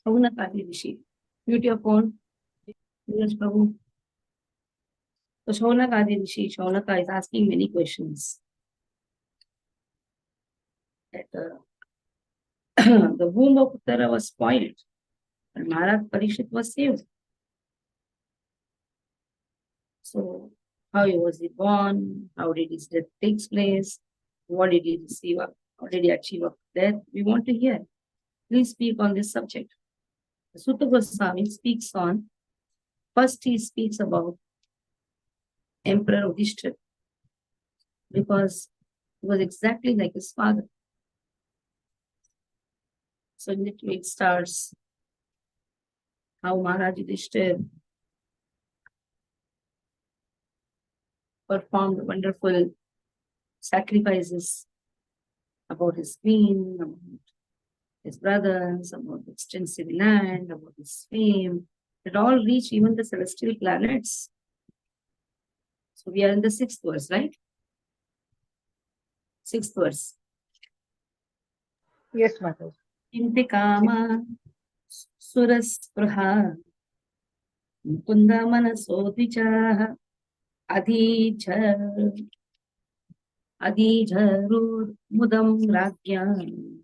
Shaunakadi Rishi. Mute your phone. Yes, Prabhu. So Shaunakadi Rishi, Shaunaka is asking many questions. That, the womb of Uttara was spoiled, but Maharaj Parikshit was saved. So, how was he born? How did his death take place? What did he receive? How did he achieve of death? We want to hear. Please speak on this subject. The Sutta Goswami speaks on, first he speaks about Emperor Yudhishthira because he was exactly like his father. So it starts how Maharaj Yudhishthira performed wonderful sacrifices about his queen, about his brothers, about the extensive land, about his fame. It all reached even the celestial planets. So we are in the 6th verse, right? 6th verse. Yes, Mataji. Intikama suraspraha mukunda manasodicha adhijarur mudam ragyan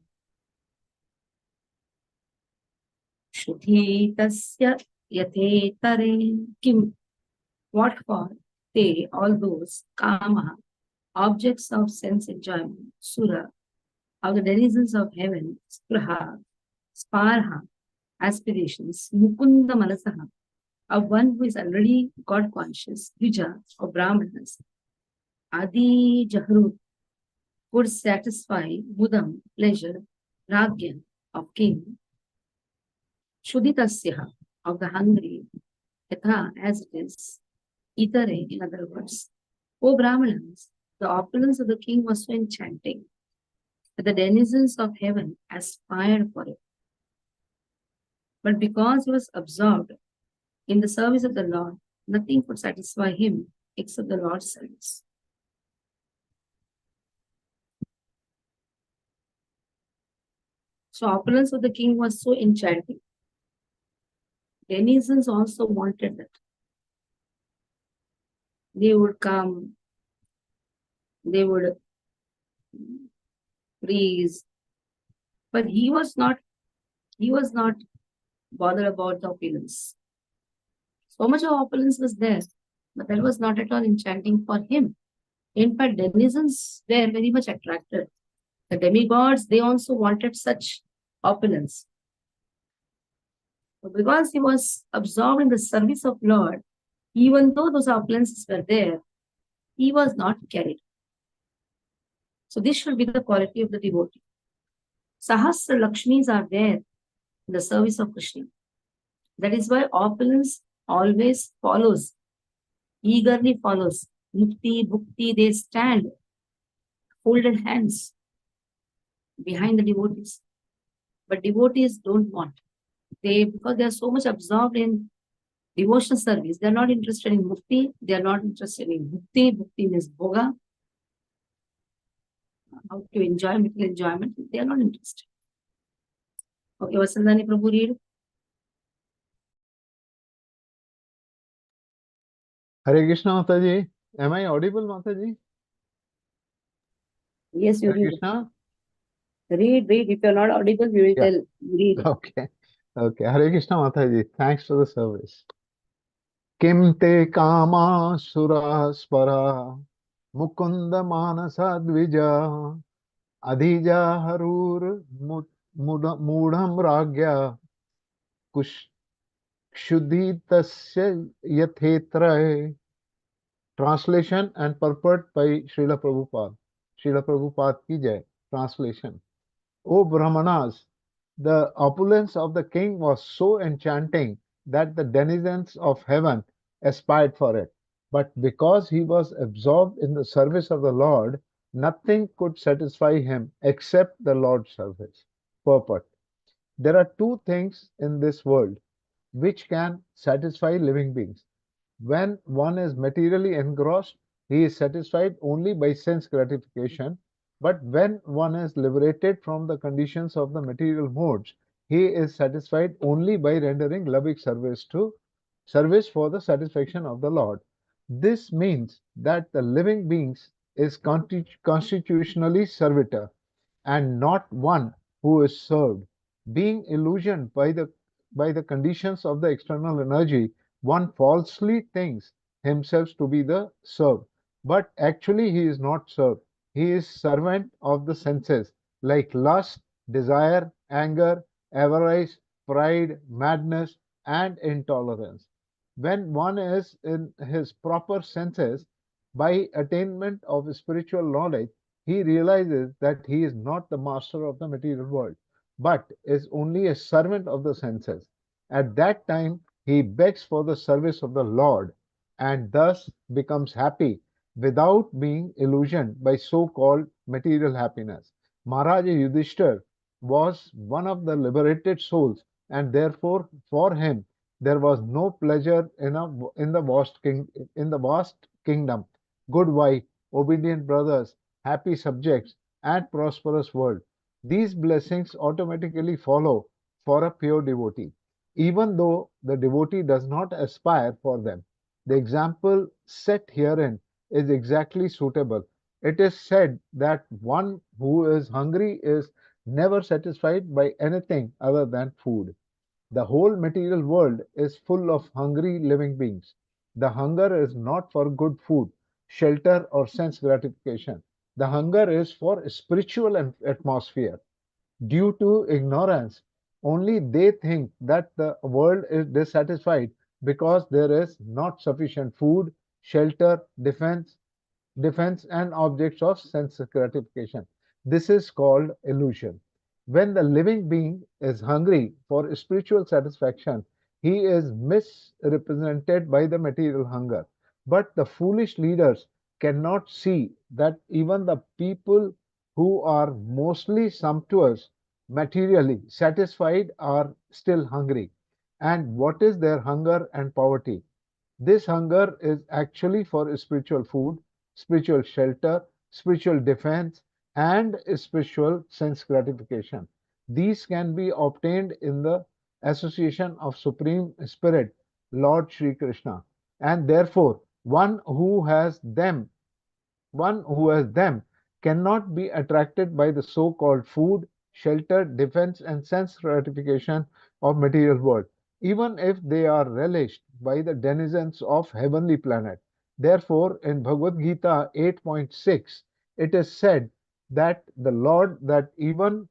Shruti tasya yathetare kim. What for? They, all those, kama, objects of sense enjoyment, sura, of the denizens of heaven, spraha, sparha, aspirations, mukunda manasaha, of one who is already God conscious, vija, of brahmanas, adi jahrut, would satisfy mudam, pleasure, ragyan, of king, shuditasya, of the hungry, yatha, as it is, itare, in other words. O Brahmanas, the opulence of the king was so enchanting that the denizens of heaven aspired for it. But because he was absorbed in the service of the Lord, nothing could satisfy him except the Lord's service. So opulence of the king was so enchanting. Denizens also wanted that. They would come, they would praise, but he was not bothered about the opulence. So much of opulence was there, but that was not at all enchanting for him. In fact, denizens were very much attracted. The demigods, they also wanted such opulence. But because he was absorbed in the service of Lord, even though those opulences were there, he was not carried. So this should be the quality of the devotee. Sahasra Lakshmis are there in the service of Krishna. That is why opulence always follows, eagerly follows. Mukti, bhukti, they stand folded hands behind the devotees. But devotees don't want. Because they are so much absorbed in devotional service, they are not interested in mukti, they are not interested in bhukti. Bhukti means bhoga, how to enjoy material enjoyment, they are not interested. Okay, Vasandhani Prabhu, read. Hare Krishna Mataji. Am I audible, Mataji? Yes, you Hare read. Krishna? Read. If you are not audible, we will tell. Read. Okay. Hare Krishna Mataji. Thanks for the service. Kim te kama sura spara mukunda manasa dvija adhija harur mudham ragya kush kshuditasya yathetra. Translation and purport by Srila Prabhupada. Srila Prabhupada ki jai. Translation. O Brahmanas, the opulence of the king was so enchanting that the denizens of heaven aspired for it. But because he was absorbed in the service of the Lord, nothing could satisfy him except the Lord's service. Purport. There are two things in this world which can satisfy living beings. When one is materially engrossed, he is satisfied only by sense gratification. But when one is liberated from the conditions of the material modes, he is satisfied only by rendering loving service for the satisfaction of the Lord. This means that the living beings is constitutionally servitor and not one who is served. Being illusioned by the conditions of the external energy, one falsely thinks himself to be the served, but actually he is not served. He is servant of the senses, like lust, desire, anger, avarice, pride, madness, and intolerance. When one is in his proper senses, by attainment of spiritual knowledge, he realizes that he is not the master of the material world, but is only a servant of the senses. At that time, he begs for the service of the Lord and thus becomes happy without being illusioned by so called material happiness. Maharaja Yudhishthir was one of the liberated souls, and therefore, for him, there was no pleasure in the vast kingdom, good wife, obedient brothers, happy subjects, and prosperous world. These blessings automatically follow for a pure devotee, even though the devotee does not aspire for them. The example set herein is exactly suitable. It is said that one who is hungry is never satisfied by anything other than food. The whole material world is full of hungry living beings. The hunger is not for good food, shelter, or sense gratification. The hunger is for spiritual atmosphere. Due to ignorance, only they think that the world is dissatisfied because there is not sufficient food, shelter, defense and objects of sense gratification. This is called illusion. When the living being is hungry for spiritual satisfaction, he is misrepresented by the material hunger. But the foolish leaders cannot see that even the people who are mostly sumptuous, materially satisfied, are still hungry. And what is their hunger and poverty? This hunger is actually for spiritual food, spiritual shelter, spiritual defense, and spiritual sense gratification. These can be obtained in the association of Supreme Spirit, Lord Sri Krishna, and therefore one who has them cannot be attracted by the so-called food, shelter, defense, and sense gratification of material world, even if they are relished by the denizens of heavenly planet. Therefore, in Bhagavad Gita 8.6, it is said that even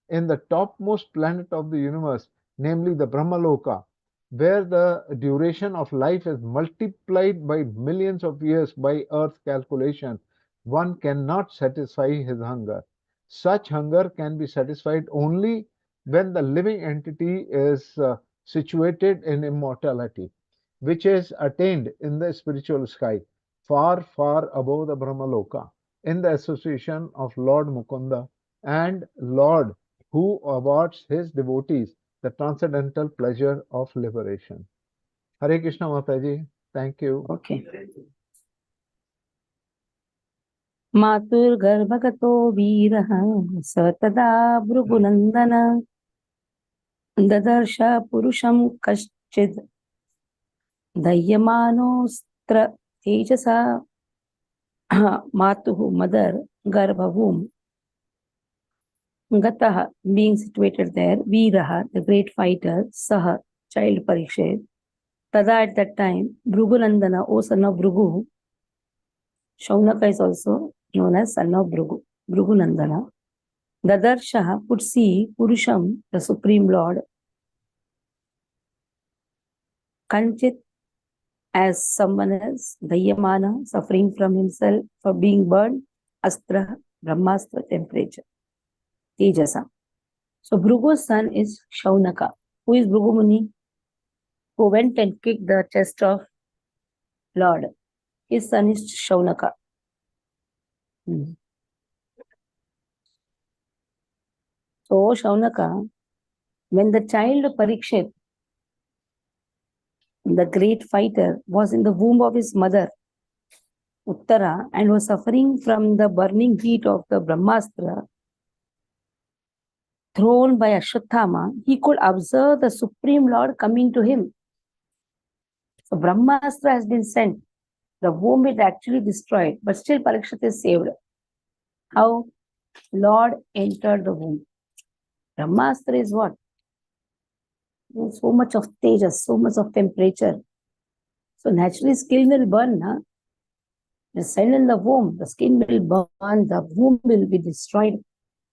in the topmost planet of the universe, namely the Brahmaloka, where the duration of life is multiplied by millions of years by Earth calculation, one cannot satisfy his hunger. Such hunger can be satisfied only when the living entity is situated in immortality, which is attained in the spiritual sky, far, far above the Brahmaloka, in the association of Lord Mukunda and Lord who awards his devotees the transcendental pleasure of liberation. Hare Krishna Mataji, thank you. Okay. मातुर्गर्भगतो वीरः स तदा भृगुनन्दन ददर्श पुरुषं कश्चिद् दह्यमानोऽस्त्र तेजसा मातुः mother गर्भवूम Gataha, being situated there, Veeraha, the great fighter, Saha, child Parikshit, Tada at that time, Bhrugunandana, O son of Bhrugu, Shaunaka is also known as son of Bhrugu, Bhrugunandana, Dadarshaha could see Purusham, the Supreme Lord, Kanchit as someone else, Dayyamana, suffering from himself for being burned, Astra, Brahmastra, temperature. Tejasa. So Bhrugu's son is Shaunaka. Who is Bhrugu Muni? Who went and kicked the chest of Lord. His son is Shaunaka. So Shaunaka, when the child Parikshit, the great fighter, was in the womb of his mother, Uttara, and was suffering from the burning heat of the Brahmastra, thrown by Ashwatthama, he could observe the Supreme Lord coming to him. So Brahmastra has been sent. The womb is actually destroyed, but still Parikshit is saved. How? Lord entered the womb. Brahmastra is what? So much of tejas, so much of temperature. So naturally skin will burn. Huh? The cell in the womb, the skin will burn, the womb will be destroyed.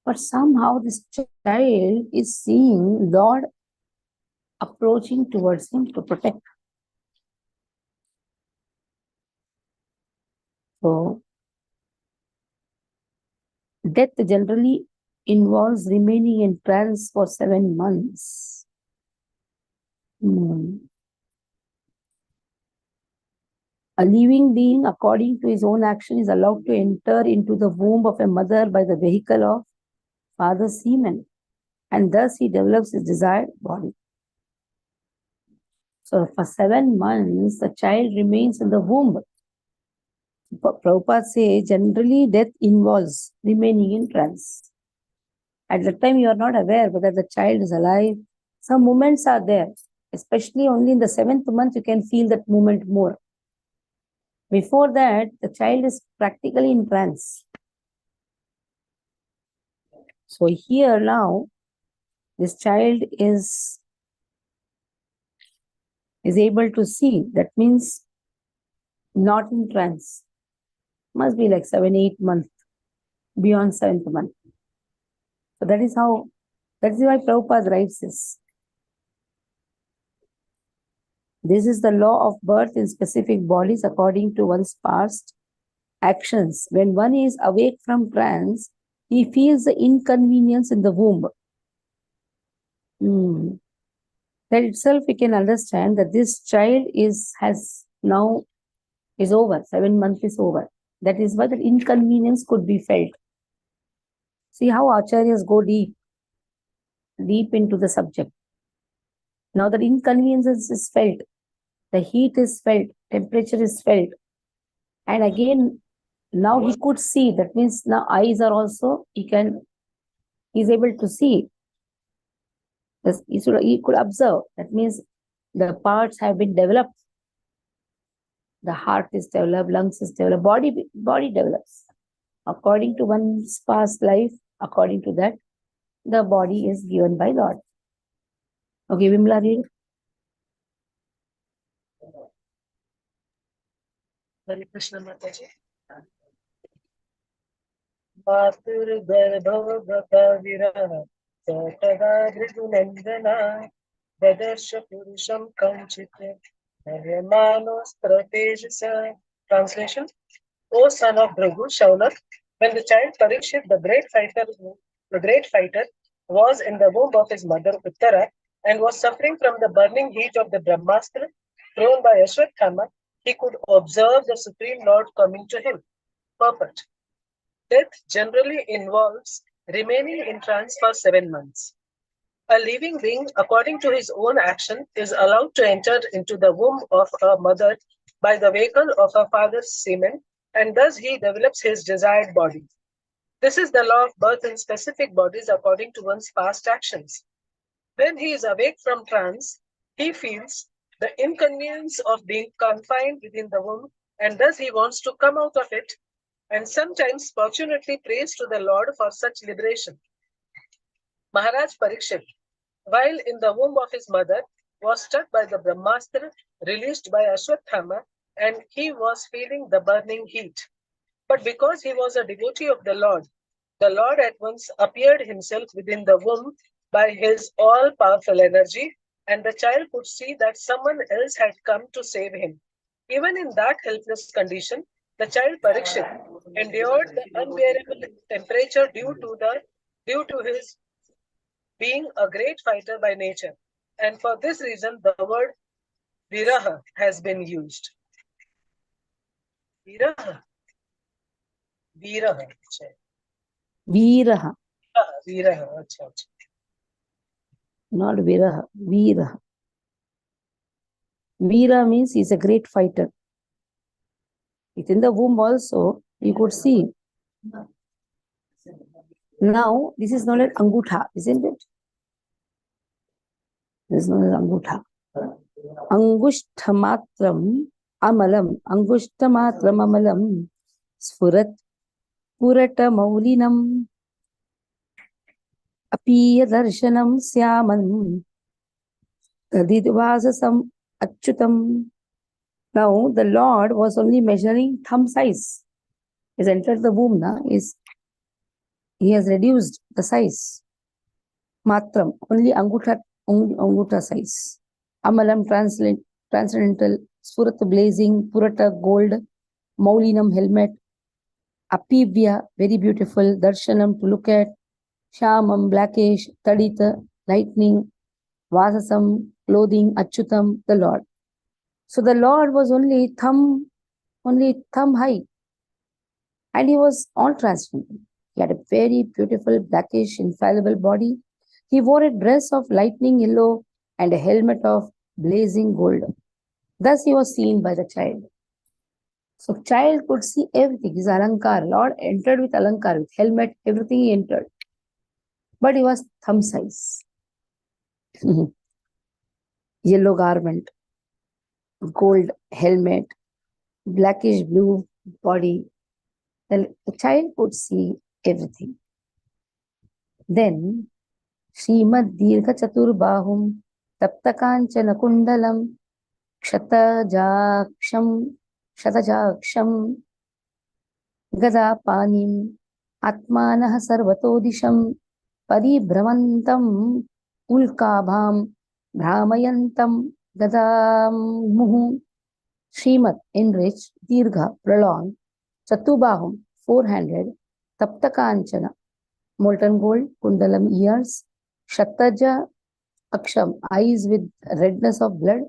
But somehow this child is seeing Lord approaching towards him to protect. So death generally involves remaining in trance for 7 months. A living being, according to his own action, is allowed to enter into the womb of a mother by the vehicle of father's semen, and thus he develops his desired body. So for 7 months, the child remains in the womb. Prabhupada says, generally death involves remaining in trance. At that time, you are not aware whether the child is alive. Some moments are there, especially only in the 7th month, you can feel that moment more. Before that, the child is practically in trance. So here now, this child is able to see. That means not in trance. Must be like 7, 8 months, beyond 7th month. So that is why Prabhupada writes this. This is the law of birth in specific bodies according to one's past actions. When one is awake from trance, he feels the inconvenience in the womb. That itself we can understand that this child is over, 7 months is over. That is why the inconvenience could be felt. See how acharyas go deep into the subject. Now the inconvenience is felt, the heat is felt, temperature is felt. And again, now he could see. That means now eyes are also, he's able to see. He could observe. That means the parts have been developed. The heart is developed, lungs is developed, body develops. According to one's past life, according to that, the body is given by Lord. Okay, Vimla, read. Hare Krishna Mataji. Matur Vaibhav Viraha Satada Bridunandana Vadarsha Purusham Kanchite Manos Pratejasa. Translation: O son of Bhrigu, Shaunak, when the child Parikshit, the great fighter, was in the womb of his mother Uttara and was suffering from the burning heat of the Brahmastra thrown by Ashwatthama, he could observe the Supreme Lord coming to him. Purport: death generally involves remaining in trance for 7 months. A living being, according to his own action, is allowed to enter into the womb of a mother by the vehicle of her father's semen, and thus he develops his desired body. This is the law of birth in specific bodies according to one's past actions. When he is awake from trance, he feels the inconvenience of being confined within the womb, and thus he wants to come out of it, and sometimes fortunately prays to the Lord for such liberation. Maharaj Parikshit, while in the womb of his mother, was struck by the Brahmastra released by Ashwatthama, and he was feeling the burning heat. But because he was a devotee of the Lord at once appeared himself within the womb by his all-powerful energy, and the child could see that someone else had come to save him. Even in that helpless condition, the child Parikshit endured the unbearable temperature due to his being a great fighter by nature. And for this reason, the word Viraha has been used. Viraha. Viraha. Viraha. Viraha. Achha. Not Viraha. Viraha. Veera means he's a great fighter. Within the womb also, you could see. Now, this is known as Angutha, isn't it? This is known as Angutha. Angushtamatram amalam, Angushtamatram amalam, Sfurat Purata Maulinam, Apiya Darshanam Syaman, Tadidvasasam Achyutam. Now, the Lord was only measuring thumb size. He has entered the womb, he has reduced the size. Matram, only Angutha size. Amalam, transcendental. Spurata, blazing. Purata, gold. Maulinam, helmet. Apivya, very beautiful. Darshanam, to look at. Shamam, blackish. Tadita, lightning. Vasasam, clothing. Achyutam, the Lord. So the Lord was only thumb high. And he was all transcendental. He had a very beautiful, blackish, infallible body. He wore a dress of lightning yellow and a helmet of blazing gold. Thus he was seen by the child. So child could see everything. His alankar. Lord entered with alankar, with helmet, everything he entered. But he was thumb size. Yellow garment, gold helmet, blackish blue body. The child could see everything. Then Srimad Dirgha Chaturbahum Taptakanchana Kundalam Shatajaksham Gada Panim Atmanah Sarvatodisham Paribhramantam Ulkabham Brahmayantam Gadam Muhu. Srimad, enriched, Dirgha, prolonged, Chatubahum, 400, Taptakanchana, molten gold, Kundalam, ears, Shataja Aksham, eyes with redness of blood,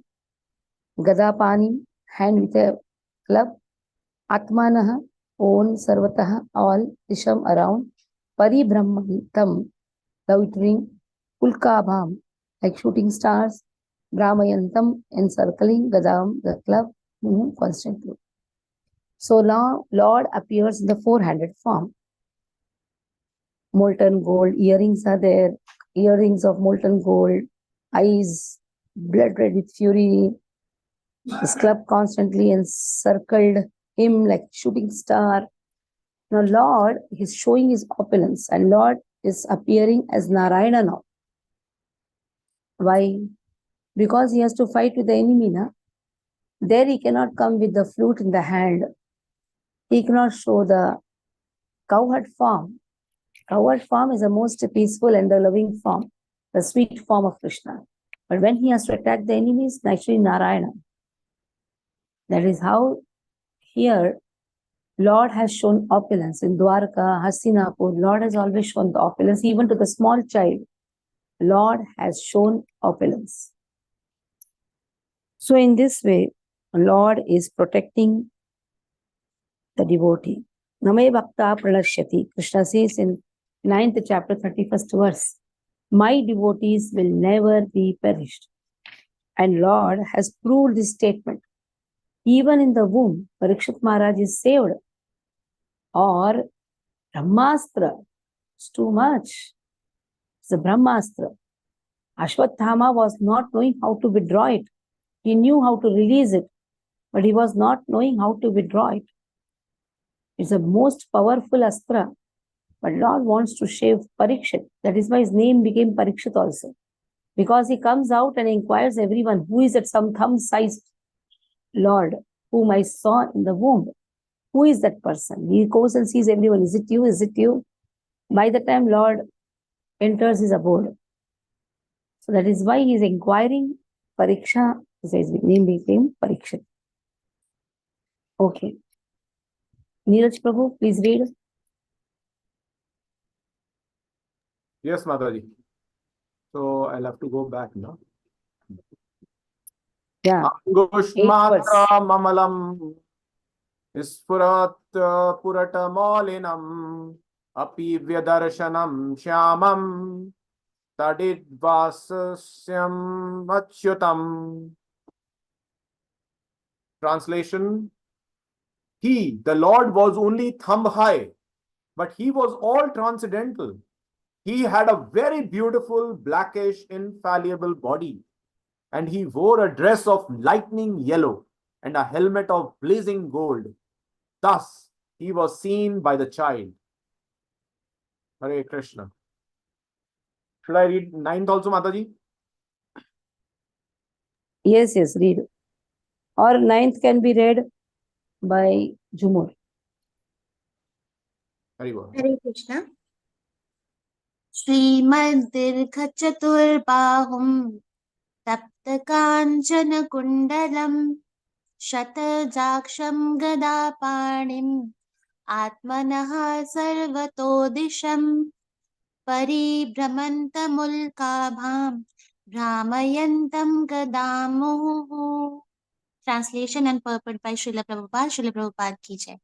Gadapani, hand with a club, Atmanaha, own, Sarvataha, all, Disham, around, Paribhramantam, loitering, Ulkabham, like shooting stars, Brahmayantam, encircling, Gadam, the club, constantly. So now Lord appears in the 400 form. Molten gold, earrings are there, earrings of molten gold, eyes blood red with fury. His club constantly encircled him like shooting star. Now Lord is showing his opulence, and Lord is appearing as Narayana now. Why? Because he has to fight with the enemy now. There he cannot come with the flute in the hand. He cannot show the cowherd form. Cowherd form is the most peaceful and the loving form, the sweet form of Krishna. But when he has to attack the enemies, naturally Narayana. That is how here Lord has shown opulence. In Dwarka, Hastinapur, Lord has always shown the opulence. Even to the small child, Lord has shown opulence. So in this way, Lord is protecting the devotee. Name Bhakta Pranashyati. Krishna says in 9th chapter, 31st verse, my devotees will never be perished. And Lord has proved this statement. Even in the womb, Parikshit Maharaj is saved. Or Brahmastra. It's too much. It's a Brahmastra. Ashwatthama was not knowing how to withdraw it. He knew how to release it, but he was not knowing how to withdraw it. It's the most powerful astra. But Lord wants to shave Parikshit. That is why his name became Parikshit also. Because he comes out and inquires everyone, who is that some thumb-sized Lord whom I saw in the womb? Who is that person? He goes and sees everyone. Is it you? Is it you? By the time Lord enters his abode. So that is why he is inquiring Pariksha. His name became Parikshit. Okay. Neeraj Prabhu, please read. Yes, Mataji. So I'll have to go back now. Yeah. Angushmatra mamalam Ispurat purata maulinam Api vyadarshanam shyamam Tadidvasasyam achyutam. Translation: He, the Lord, was only thumb high, but he was all transcendental. He had a very beautiful, blackish, infallible body, and he wore a dress of lightning yellow and a helmet of blazing gold. Thus he was seen by the child. Hare Krishna. Should I read 9th also, Mataji? Yes, read. Or 9th can be read by Jumur. Very well. Hare Krishna. श्रीमद्दीर्घचतुर्बाहुं तप्तकाञ्चनकुण्डलं शतजाक्षं गदापाणिम् आत्मनः सर्वतो दिशं परिभ्रमन्तमुल्काभां भ्रामयन्तं गदां मुहुः. Translation and purport by Srila Prabhupada. Srila Prabhupada ki jai.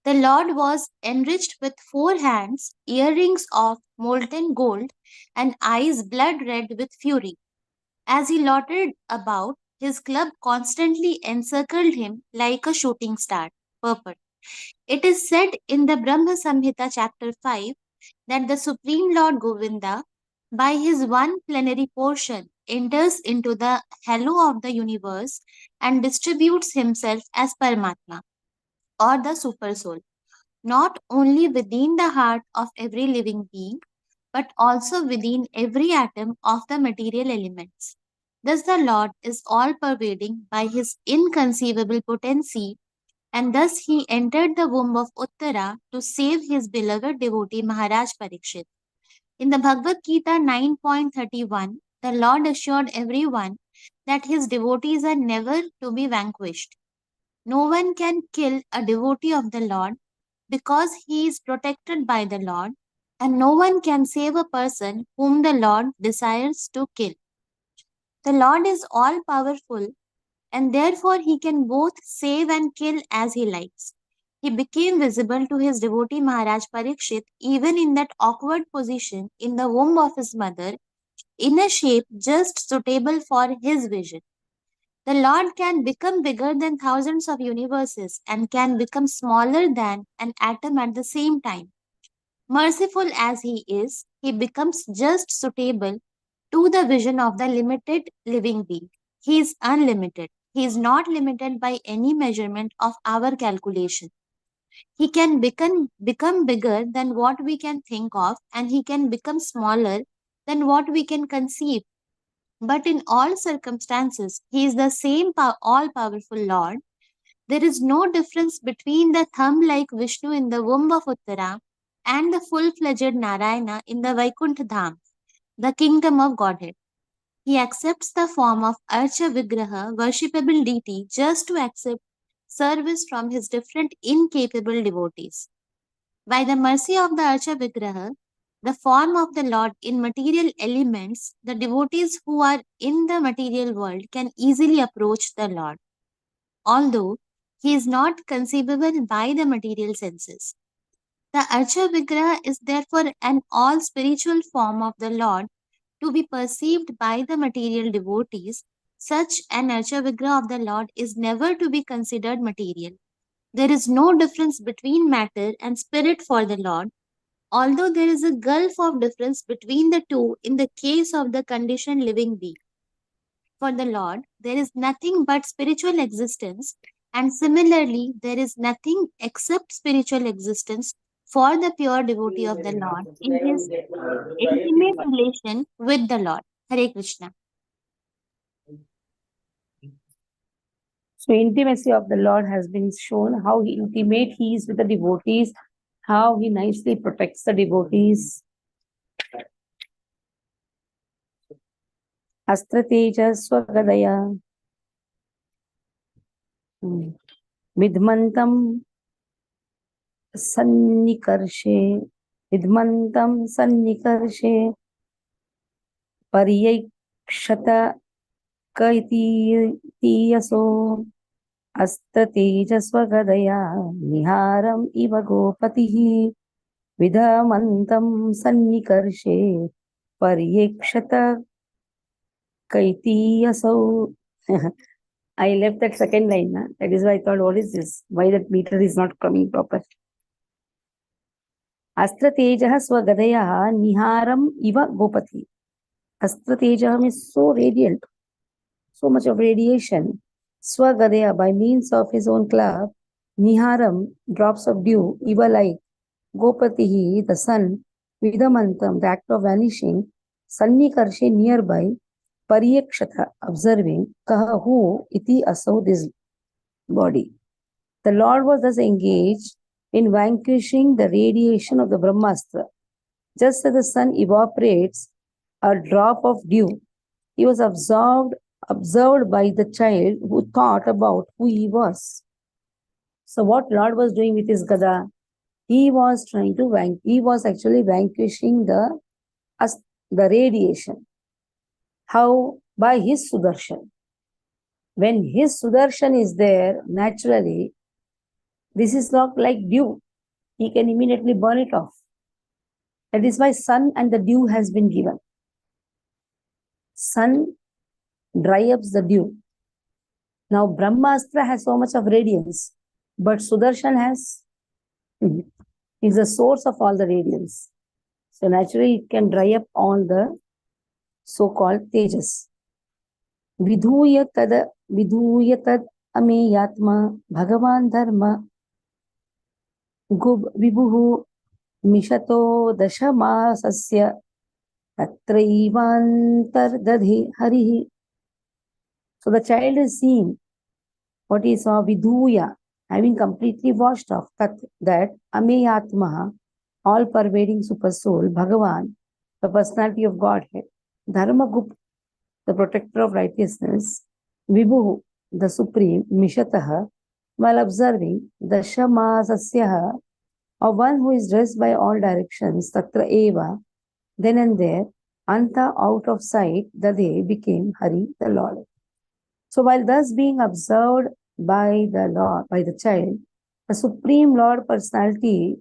The Lord was enriched with 4 hands, earrings of molten gold, and eyes blood red with fury. As he loitered about, his club constantly encircled him like a shooting star. Purport. It is said in the Brahma Samhita chapter 5 that the Supreme Lord Govinda, by his one plenary portion, enters into the halo of the universe and distributes himself as Paramatma, or the Super Soul, not only within the heart of every living being, but also within every atom of the material elements. Thus, the Lord is all pervading by his inconceivable potency, and thus he entered the womb of Uttara to save his beloved devotee Maharaj Parikshit. In the Bhagavad Gita 9.31, the Lord assured everyone that his devotees are never to be vanquished. No one can kill a devotee of the Lord because he is protected by the Lord, and no one can save a person whom the Lord desires to kill. The Lord is all powerful, and therefore he can both save and kill as he likes. He became visible to his devotee Maharaj Parikshit even in that awkward position in the womb of his mother, in a shape just suitable for his vision. The Lord can become bigger than thousands of universes and can become smaller than an atom at the same time. Merciful as he is, he becomes just suitable to the vision of the limited living being. He is unlimited. He is not limited by any measurement of our calculation. He can become bigger than what we can think of, and he can become smaller than what we can conceive. But in all circumstances, he is the same all-powerful Lord. There is no difference between the thumb-like Vishnu in the womb of Uttara and the full-fledged Narayana in the Vaikuntha Dham, the kingdom of Godhead. He accepts the form of Archa Vigraha, worshipable deity, just to accept service from his different incapable devotees. By the mercy of the Archa Vigraha, the form of the Lord in material elements, the devotees who are in the material world can easily approach the Lord, although he is not conceivable by the material senses. The Archa Vigraha is therefore an all spiritual form of the Lord to be perceived by the material devotees. Such an Archa Vigraha of the Lord is never to be considered material. There is no difference between matter and spirit for the Lord, although there is a gulf of difference between the two in the case of the conditioned living being. For the Lord, there is nothing but spiritual existence, and similarly, there is nothing except spiritual existence for the pure devotee of the Lord in his intimate relation with the Lord. Hare Krishna. So intimacy of the Lord has been shown, how intimate he is with the devotees, how he nicely protects the devotees. Astra Teja Swagadaya Vidmantam Sannikarshe Pariyakshata Kaitiyaso Astra Teja Swagadaya Niharam Iva Gopatihi Vidhamantam Sannikarshe Pariyakshata Kaitiyaso. I left that second line. That is why I thought, what is this? Why that meter is not coming proper? Astra Tejaha Swagadaya Niharam Iva Gopati. Astra Tejaha means so radiant, so much of radiation. Swagadaya, by means of his own club, Niharam, drops of dew, Iva like Gopatihi, the sun, Vidamantam, the act of vanishing, Sannikarshe, nearby, Pariyakshata, observing, Kahahu, iti asau, this body. The Lord was thus engaged in vanquishing the radiation of the Brahmastra. Just as the sun evaporates a drop of dew, he was observed by the child who thought about who he was. So what Lord was doing with his Gada? He was actually vanquishing the radiation. How? By his Sudarshan. When his Sudarshan is there, naturally, this is not like dew. He can immediately burn it off. That is why sun and the dew has been given. Sun dry ups the dew. Now Brahmastra has so much of radiance, but Sudarshan is the source of all the radiance. So naturally it can dry up all the so-called tejas. Vidhuya tad ameyatma bhagavan dharma gub vibuhu mishato dashamasasya tatraivantar dadhi harihi. So the child is seeing what he saw, Vidhuya, having completely washed off that Ameyatmaha, all pervading super soul, Bhagavan, the personality of Godhead, Dharmagup, the protector of righteousness, Vibhu, the supreme, Mishataha, while observing the Shamasasyaha, of one who is dressed by all directions, Tatra Eva, then and there, Anta, out of sight, Dade became Hari, the Lord. So while thus being observed by the Lord, by the child, the Supreme Lord Personality,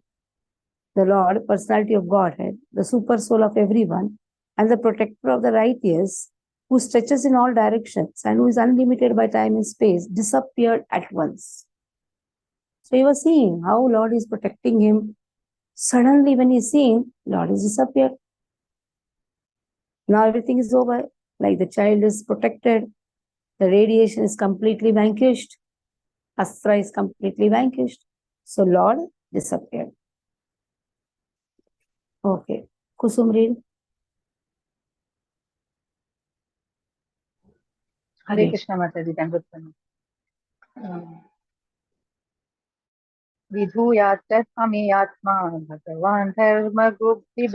the Lord Personality of Godhead, the super soul of everyone, and the protector of the righteous, who stretches in all directions and who is unlimited by time and space, disappeared at once. So he was seeing how Lord is protecting him. Suddenly when he's seeing, Lord is disappeared. Now everything is over. Like the child is protected. The radiation is completely vanquished. Astra is completely vanquished. So Lord disappeared. Okay. Kusum read. Hare Krishna Mataji, Dandavat. Vidhuyatat ameyatma bhagavan dharma gupti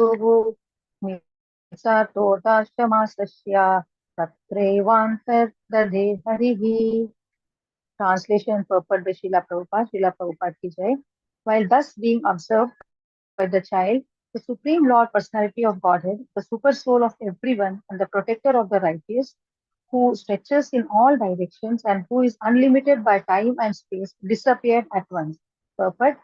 misato dashamasasya tatrevantar dadhe harihi. Translation purport by Srila Prabhupada. Srila Prabhupada ki jai. While thus being observed by the child, the Supreme Lord Personality of Godhead, the super soul of everyone and the protector of the righteous, who stretches in all directions and who is unlimited by time and space, disappeared at once. Purport.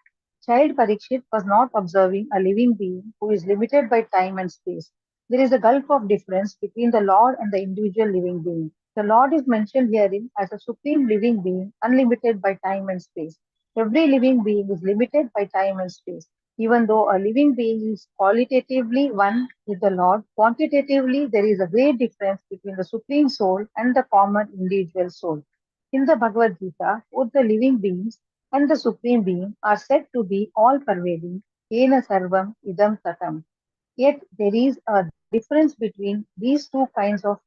Child Parikshit was not observing a living being who is limited by time and space. There is a gulf of difference between the Lord and the individual living being. The Lord is mentioned herein as a supreme living being, unlimited by time and space. Every living being is limited by time and space. Even though a living being is qualitatively one with the Lord, quantitatively there is a great difference between the Supreme Soul and the common individual soul. In the Bhagavad Gita, both the living beings and the Supreme Being are said to be all-pervading, Ena Sarvam Idam Tatam. Yet there is a difference between these two kinds of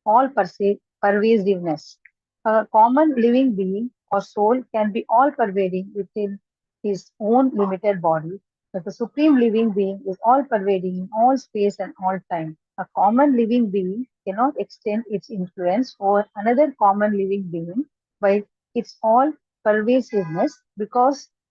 all-pervasiveness. A common living being or soul can be all-pervading within his own limited body, but the supreme living being is all-pervading in all space and all time. A common living being cannot extend its influence over another common living being by its all-pervasiveness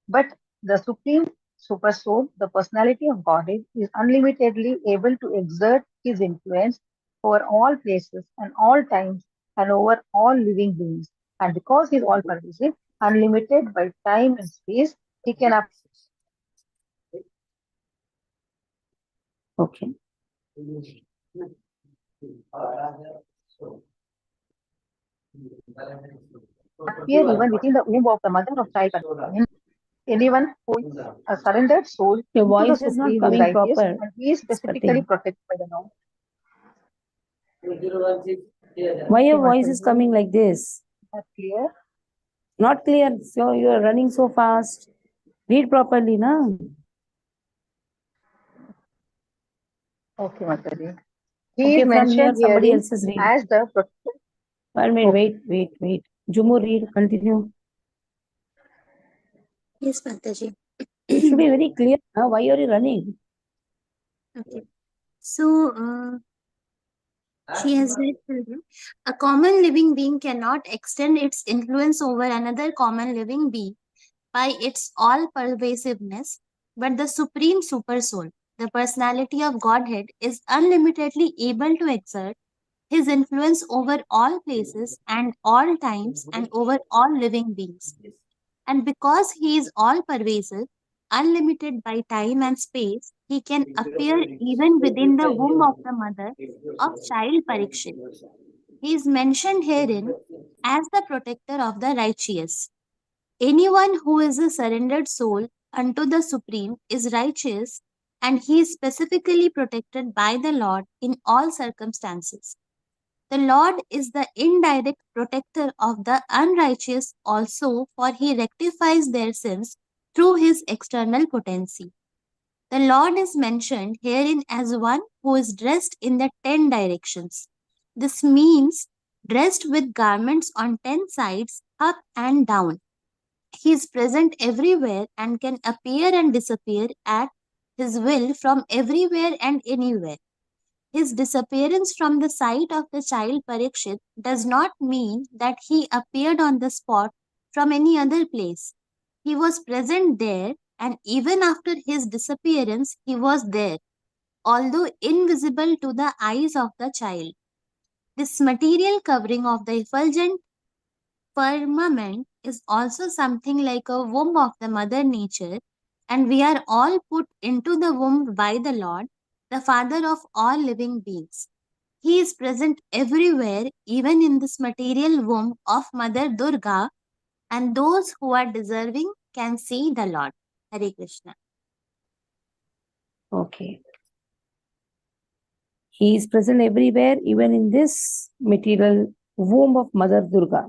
but the supreme super soul, the personality of Godhead, is unlimitedly able to exert his influence over all places and all times and over all living beings. And because he is all pervasive, unlimited by time and space, he can Okay. appear even within the womb of the mother of child. anyone who is a surrendered soul Your into the voice is not Supreme is coming righteous, proper. and he is It's specifically cutting. protected by the Lord. Why your Okay, voice is Mataji. coming like this? Not clear? Not clear. So you are running so fast. Read properly, na? Okay, Mataji. He Okay, is from here mentioned somebody herein else is reading. as the protector. 1 minute, Okay. wait. Jumu, read, continue. Yes, Mataji. It should be very clear. Why are you running? Okay. So, she has read further. A common living being cannot extend its influence over another common living being by its all pervasiveness, but the supreme supersoul, the personality of Godhead, is unlimitedly able to exert his influence over all places and all times and over all living beings. And because he is all pervasive, unlimited by time and space, he can appear even within the womb of the mother of child Parikshit. He is mentioned herein as the protector of the righteous. Anyone who is a surrendered soul unto the Supreme is righteous, and he is specifically protected by the Lord in all circumstances. The Lord is the indirect protector of the unrighteous also, for he rectifies their sins through his external potency. The Lord is mentioned herein as one who is dressed in the 10 directions. This means dressed with garments on 10 sides, up and down. He is present everywhere and can appear and disappear at his will from everywhere and anywhere. His disappearance from the sight of the child Parikshit does not mean that he appeared on the spot from any other place. He was present there, and even after his disappearance, he was there, although invisible to the eyes of the child. This material covering of the effulgent firmament is also something like a womb of the mother nature, and we are all put into the womb by the Lord, the Father of all living beings. He is present everywhere, even in this material womb of Mother Durga, and those who are deserving can see the Lord. Hare Krishna. Okay. He is present everywhere, even in this material womb of Mother Durga.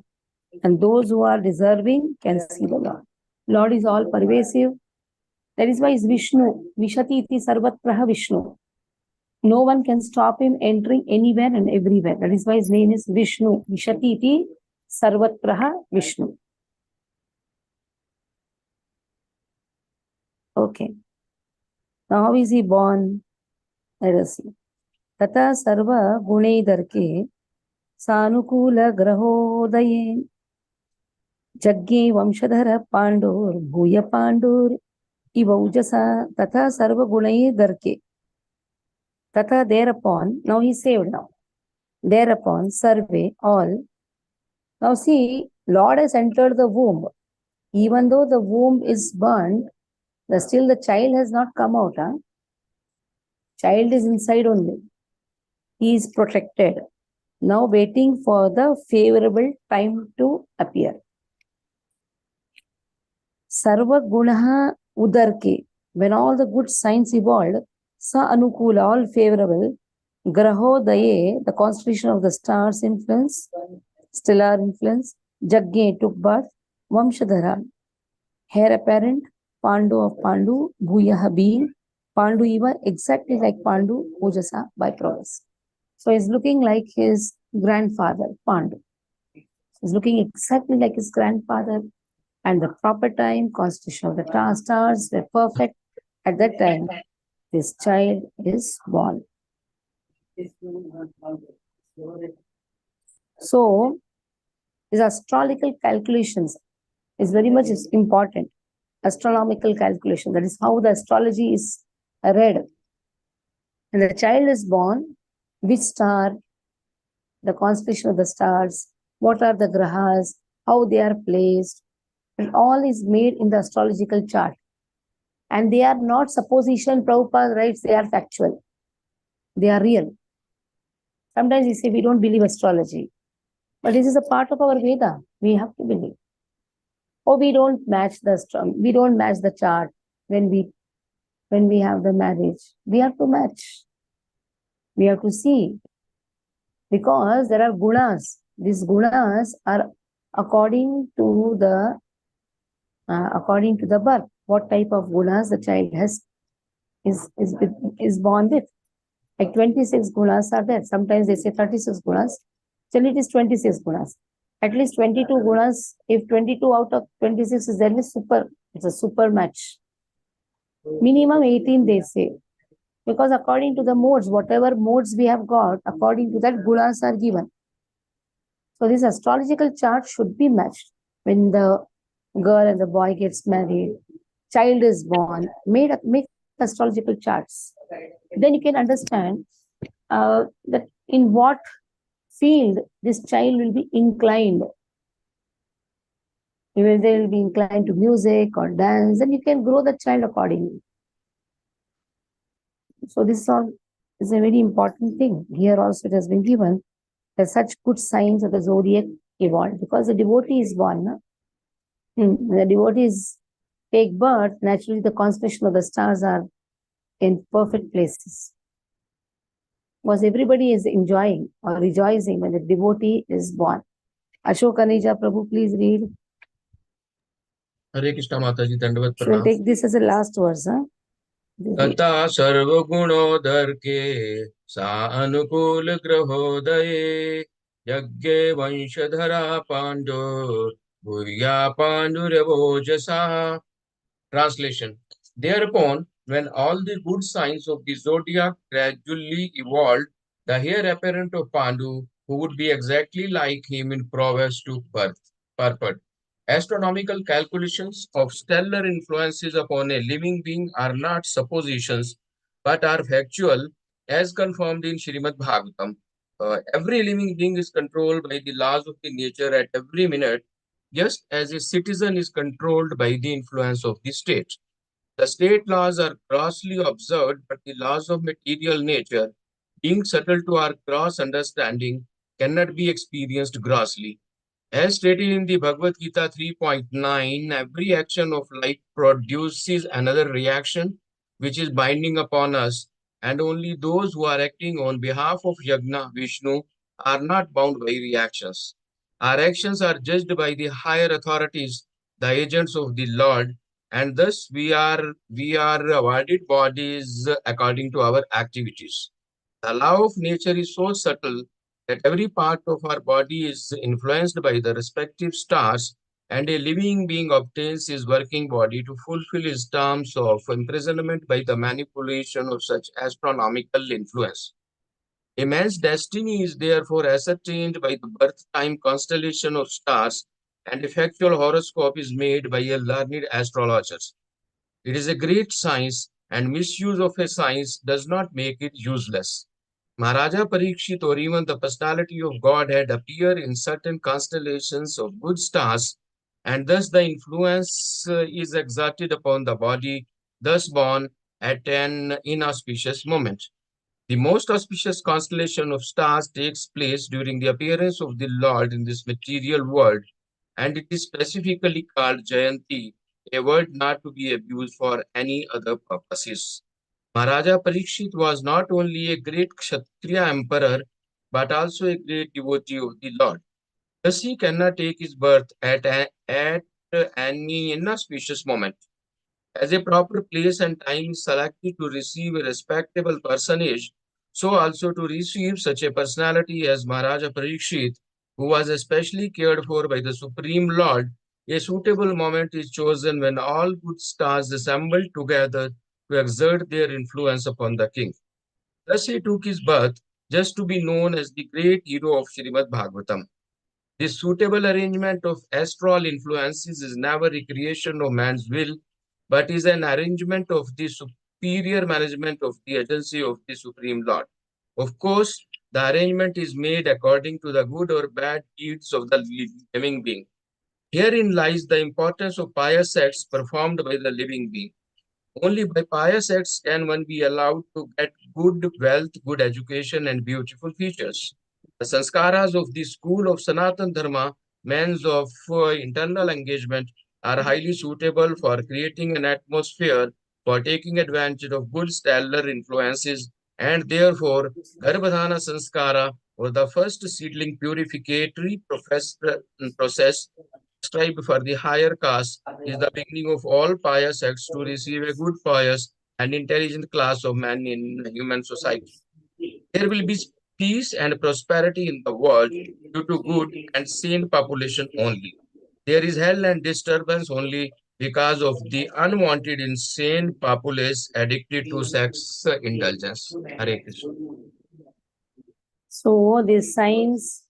And those who are deserving can see the Lord. Lord is all pervasive. That is why he is Vishnu. Vishati iti sarvatraha Vishnu. No one can stop him entering anywhere and everywhere. That is why his name is Vishnu. Vishati iti sarvatraha Vishnu. Okay. Now how is he born? Let us see. Tata sarva guneidarke सानुकूल ग्रहोदये जज्ञे वंशधर पांडुर भूय पांडुर इवौजसा तथा सर्वगुणैः दर्के तथा thereupon. Now he saved now. Thereupon sarve all. Now see, Lord has entered the womb. Even though the womb is burnt, still the child has not come out. Child is inside only. He is protected. Now waiting for the favorable time to appear. Sarva gunaha udarke. When all the good signs evolved, sa anukula, all favorable, grahodaye, the constellation of the stars influence, stellar influence, jagge took birth, vamshadhara, heir apparent, Pandu of Pandu, bhuyaha being, Pandu Eva, exactly like Pandu, Ojasa by progress. So he's looking like his grandfather, Pandu. He's looking exactly like his grandfather, and the proper time, constitution of the stars were perfect. At that time, this child is born. So, his astrological calculations is very much important. Astronomical calculation, that is how the astrology is read. And the child is born, which star, the constellation of the stars, what are the grahas, how they are placed, and all is made in the astrological chart. And they are not supposition, Prabhupada writes, they are factual. They are real. Sometimes we say we don't believe astrology. But this is a part of our Veda. We have to believe. Oh, we don't match the chart when we have the marriage. We have to match. We have to see, because there are gunas. These gunas are according to the birth. What type of gunas the child is born with. Like 26 gunas are there. Sometimes they say 36 gunas. Till it is 26 gunas. At least 22 gunas. If 22 out of 26 is there, it's a super match. Minimum 18 they say. Because according to the modes, whatever modes we have got, according to that gunas are given. So this astrological chart should be matched. When the girl and the boy gets married, child is born, make astrological charts. Then you can understand that in what field this child will be inclined. Whether they will be inclined to music or dance, then you can grow the child accordingly. So this is a very important thing. Here also it has been given that such good signs of the zodiac evolved, because the devotee is born. No? The devotees take birth, naturally the constellation of the stars are in perfect places. Because everybody is enjoying or rejoicing when the devotee is born. Ashok Anija, Prabhu, please read. हरे कृष्ण माता जी दंडवत So we'll प्रणाम। take this as a last verse. तथा सर्वगुणोदर के सा अनुकूल ग्रहोदये यज्ञे वंशधरा पांडो भूया पांडुरवोजसा। Translation. Thereupon, when all the good signs of the zodiac gradually evolved, the heir apparent of Pandu, who would be exactly like him in prowess, took birth. Purport. Astronomical calculations of stellar influences upon a living being are not suppositions, but are factual, as confirmed in Srimad Bhagavatam. Every living being is controlled by the laws of the nature at every minute, just as a citizen is controlled by the influence of the state. The state laws are grossly observed, but the laws of material nature, being subtle to our gross understanding, cannot be experienced grossly. As stated in the Bhagavad Gita 3.9, every action of light produces another reaction which is binding upon us, and only those who are acting on behalf of Yagna Vishnu are not bound by reactions. Our actions are judged by the higher authorities, the agents of the Lord, and thus we are awarded bodies according to our activities. The law of nature is so subtle that every part of our body is influenced by the respective stars, and a living being obtains his working body to fulfill his terms of imprisonment by the manipulation of such astronomical influence. A man's destiny is therefore ascertained by the birth time constellation of stars, and a factual horoscope is made by a learned astrologer. It is a great science, and misuse of a science does not make it useless. Maharaja Parikshit, or even the personality of Godhead, appear in certain constellations of good stars, and thus the influence is exerted upon the body thus born at an inauspicious moment. The most auspicious constellation of stars takes place during the appearance of the Lord in this material world, and it is specifically called Jayanti, a word not to be abused for any other purposes. Maharaja Parikshit was not only a great Kshatriya emperor, but also a great devotee of the Lord. Thus he cannot take his birth at any inauspicious moment. As a proper place and time is selected to receive a respectable personage, so also to receive such a personality as Maharaja Parikshit, who was especially cared for by the Supreme Lord, a suitable moment is chosen when all good stars assemble together to exert their influence upon the king. Thus he took his birth just to be known as the great hero of Srimad Bhagavatam. This suitable arrangement of astral influences is never a creation of man's will, but is an arrangement of the superior management of the agency of the Supreme Lord. Of course, the arrangement is made according to the good or bad deeds of the living being. Herein lies the importance of pious acts performed by the living being. Only by pious acts can one be allowed to get good wealth, good education, and beautiful features. The sanskaras of the school of Sanatan Dharma, means of internal engagement, are highly suitable for creating an atmosphere for taking advantage of good stellar influences, and therefore Garbhadhana Sanskara, or the first seedling purificatory process prescribed for the higher caste, is the beginning of all pious acts to receive a good, pious, and intelligent class of men in human society. There will be peace and prosperity in the world due to good and sane population only. There is hell and disturbance only because of the unwanted insane populace addicted to sex indulgence. Hare Krishna. So these signs,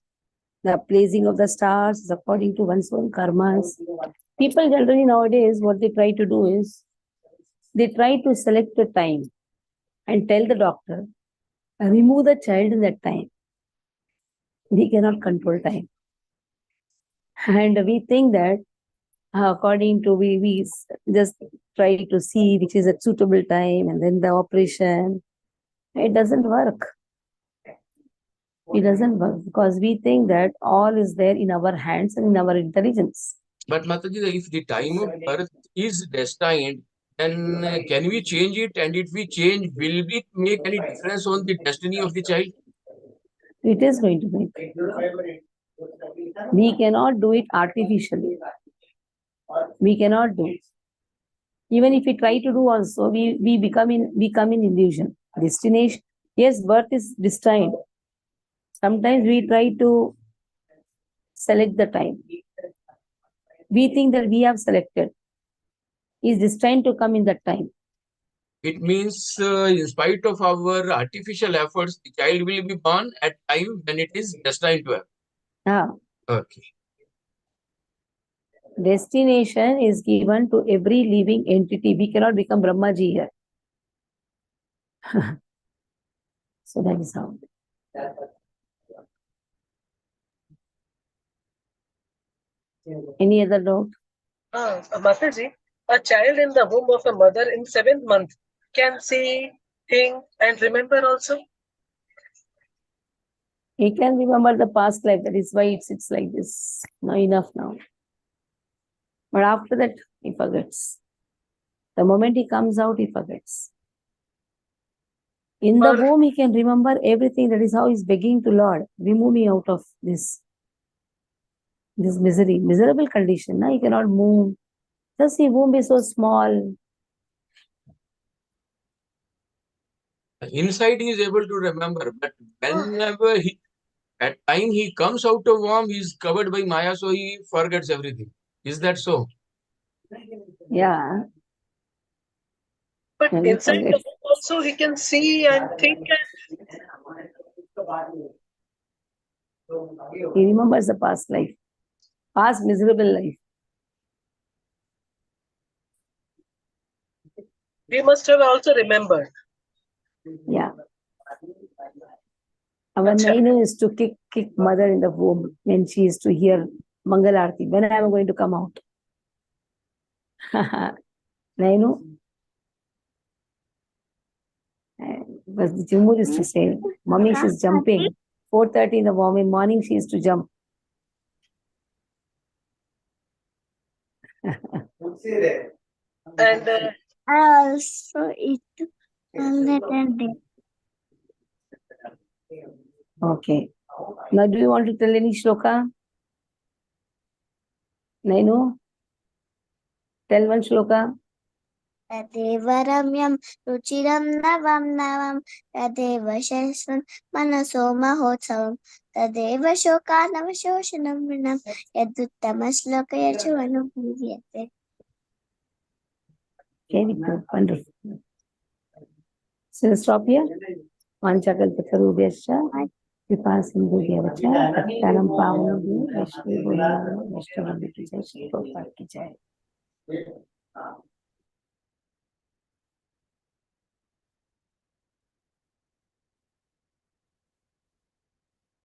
the placing of the stars is according to one's own karmas. People generally nowadays, what they try to do is, they try to select a time and tell the doctor, remove the child in that time. We cannot control time. And we think that according to, we just try to see which is a suitable time and then the operation. It doesn't work. It doesn't work because we think that all is there in our hands and in our intelligence. But Mataji, if the time of birth is destined, then can we change it? And if we change, will it make any difference on the destiny of the child? It is going to make. We cannot do it artificially. We cannot do it. Even if we try to do also, we become in illusion. Destination, yes, birth is destined. Sometimes we try to select the time. We think that we have selected. Is destined to come in that time. It means, in spite of our artificial efforts, the child will be born at time when it is destined to happen. Yeah. Okay. Destination is given to every living entity. We cannot become Brahmaji here. So that is how. Any other doubt? Mataji, a child in the womb of a mother in 7th month can see, think, and remember also. He can remember the past life. That is why it sits like this. Now enough now. But after that, he forgets. The moment he comes out, he forgets. In the womb, he can remember everything. That is how he's begging to Lord, remove me out of this miserable condition. Now he cannot move. Just the womb is so small. Inside he is able to remember, but whenever at time he comes out of womb, he is covered by Maya, so he forgets everything. Is that so? Yeah. But inside the womb also he can see and think. He remembers the past life, past miserable life. He must have also remembered. Yeah. Our Nainu is to kick mother in the womb when she is to hear Mangal Aarti. When I am going to come out? Nainu? But the Jumur used to say, Mommy, she's jumping. 4:30 in the morning, she used to jump. And also it day. Okay. Now, do you want to tell any shloka? Nainu? Tell one shloka. Tadev ramyam ruchiram navam tadev shasvam manaso mahotsavam tadev shokanam shoshanam vinam yaduttama shlokaya chuanubhuvyate. Very good. Wonderful. So we'll stop here. Vanchakalpatarubhyascha Vipasindhubhyavacha Bhaktaram Pavanabhyo Vaishnavi Guru Vaishnava Ki Jai Shri Prabhupada Ki Jai.